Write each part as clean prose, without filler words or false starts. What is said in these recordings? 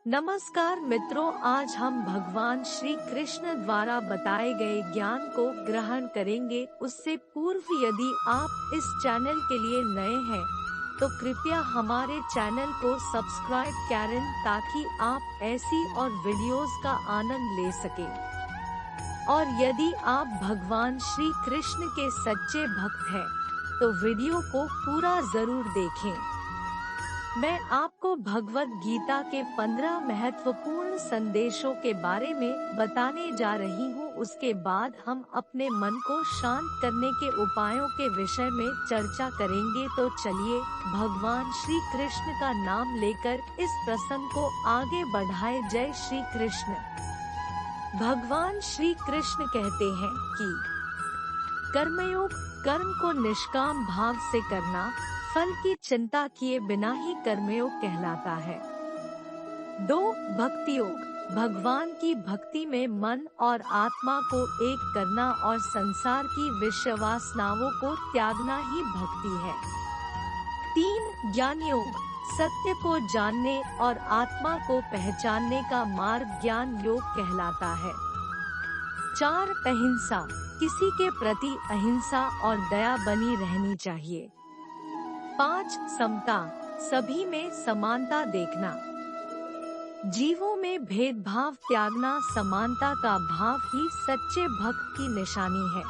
नमस्कार मित्रों, आज हम भगवान श्री कृष्ण द्वारा बताए गए ज्ञान को ग्रहण करेंगे। उससे पूर्व यदि आप इस चैनल के लिए नए हैं तो कृपया हमारे चैनल को सब्सक्राइब करें ताकि आप ऐसी और वीडियोस का आनंद ले सकें। और यदि आप भगवान श्री कृष्ण के सच्चे भक्त हैं तो वीडियो को पूरा जरूर देखें। मैं आपको भगवद गीता के 15 महत्वपूर्ण संदेशों के बारे में बताने जा रही हूँ। उसके बाद हम अपने मन को शांत करने के उपायों के विषय में चर्चा करेंगे। तो चलिए भगवान श्री कृष्ण का नाम लेकर इस प्रसंग को आगे बढ़ाए। जय श्री कृष्ण। भगवान श्री कृष्ण कहते हैं कि कर्मयोग कर्म को निष्काम भाव से करना, फल की चिंता किए बिना ही कर्मयोग कहलाता है। 2. भक्ति योग भगवान की भक्ति में मन और आत्मा को एक करना और संसार की विषय वासनाओं को त्यागना ही भक्ति है। 3. ज्ञान योग सत्य को जानने और आत्मा को पहचानने का मार्ग ज्ञान योग कहलाता है। 4. अहिंसा किसी के प्रति अहिंसा और दया बनी रहनी चाहिए। 5. समता सभी में समानता देखना, जीवों में भेदभाव त्यागना, समानता का भाव ही सच्चे भक्त की निशानी है।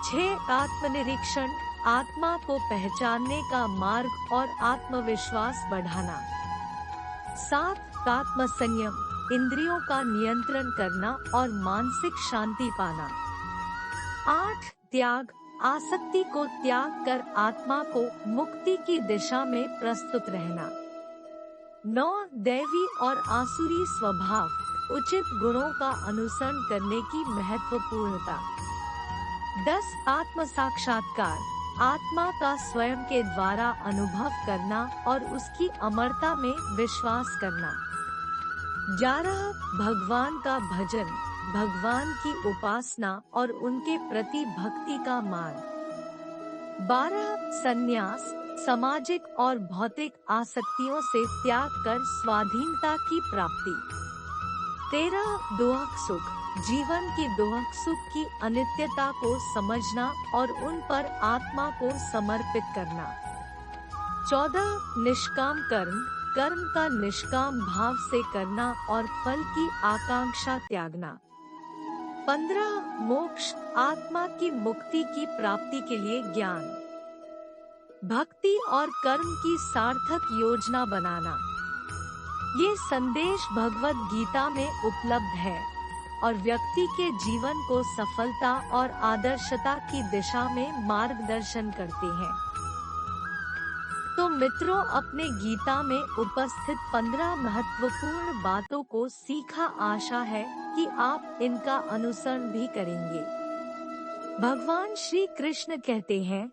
6. आत्मनिरीक्षण आत्मा को पहचानने का मार्ग और आत्मविश्वास बढ़ाना। 7. आत्मसंयम इंद्रियों का नियंत्रण करना और मानसिक शांति पाना। 8. त्याग आसक्ति को त्याग कर आत्मा को मुक्ति की दिशा में प्रस्तुत रहना। 9. दैवी और आसुरी स्वभाव उचित गुणों का अनुसरण करने की महत्वपूर्णता। 10. आत्म साक्षात्कार आत्मा का स्वयं के द्वारा अनुभव करना और उसकी अमरता में विश्वास करना। 11. भगवान का भजन भगवान की उपासना और उनके प्रति भक्ति का मार्ग। 12. संन्यास सामाजिक और भौतिक आसक्तियों से त्याग कर स्वाधीनता की प्राप्ति। 13. दुख सुख जीवन की दुख सुख की अनित्यता को समझना और उन पर आत्मा को समर्पित करना। 14. निष्काम कर्म का निष्काम भाव से करना और फल की आकांक्षा त्यागना। 15. मोक्ष आत्मा की मुक्ति की प्राप्ति के लिए ज्ञान भक्ति और कर्म की सार्थक योजना बनाना। ये संदेश भगवद गीता में उपलब्ध है और व्यक्ति के जीवन को सफलता और आदर्शता की दिशा में मार्गदर्शन करते हैं। तो मित्रों, अपने गीता में उपस्थित 15 महत्वपूर्ण बातों को सीखा। आशा है कि आप इनका अनुसरण भी करेंगे। भगवान श्री कृष्ण कहते हैं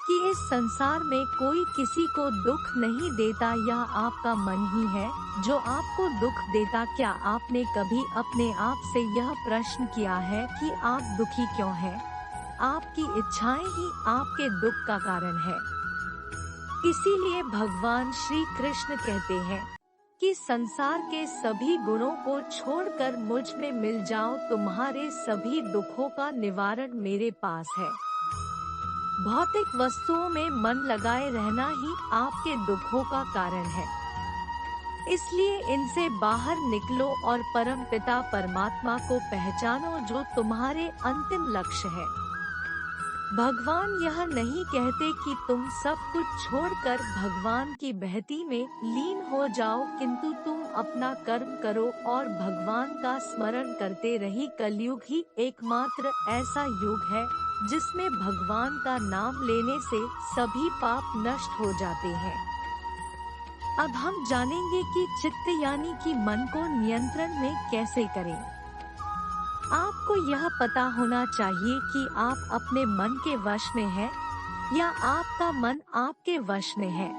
कि इस संसार में कोई किसी को दुख नहीं देता, यह आपका मन ही है जो आपको दुख देता। क्या आपने कभी अपने आप से यह प्रश्न किया है कि आप दुखी क्यों हैं? आपकी इच्छाएं ही आपके दुख का कारण है। इसीलिए भगवान श्री कृष्ण कहते हैं कि संसार के सभी गुणों को छोड़कर मुझ में मिल जाओ, तुम्हारे सभी दुखों का निवारण मेरे पास है। भौतिक वस्तुओं में मन लगाए रहना ही आपके दुखों का कारण है। इसलिए इनसे बाहर निकलो और परमपिता परमात्मा को पहचानो जो तुम्हारे अंतिम लक्ष्य है। भगवान यह नहीं कहते कि तुम सब कुछ छोड़कर भगवान की भक्ति में लीन हो जाओ, किंतु तुम अपना कर्म करो और भगवान का स्मरण करते रही। कलयुग ही एकमात्र ऐसा युग है जिसमें भगवान का नाम लेने से सभी पाप नष्ट हो जाते हैं। अब हम जानेंगे कि चित्त यानी कि मन को नियंत्रण में कैसे करें। आपको यह पता होना चाहिए कि आप अपने मन के वश में हैं या आपका मन आपके वश में है।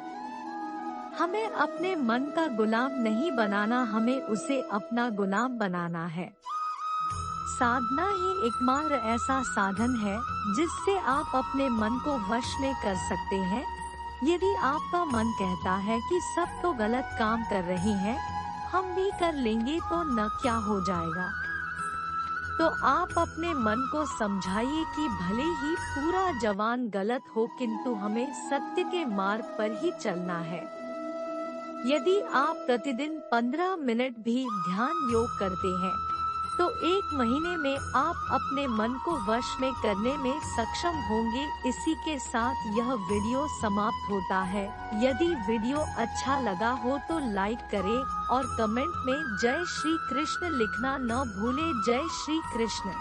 हमें अपने मन का गुलाम नहीं बनाना, हमें उसे अपना गुलाम बनाना है। साधना ही एकमात्र ऐसा साधन है जिससे आप अपने मन को वश में कर सकते हैं। यदि आपका मन कहता है कि सब तो गलत काम कर रही हैं, हम भी कर लेंगे तो न क्या हो जाएगा। तो आप अपने मन को समझाइए कि भले ही पूरा जवान गलत हो, किंतु हमें सत्य के मार्ग पर ही चलना है। यदि आप प्रतिदिन 15 मिनट भी ध्यान योग करते हैं तो 1 महीने में आप अपने मन को वश में करने में सक्षम होंगे। इसी के साथ यह वीडियो समाप्त होता है। यदि वीडियो अच्छा लगा हो तो लाइक करें और कमेंट में जय श्री कृष्ण लिखना न भूलें। जय श्री कृष्ण।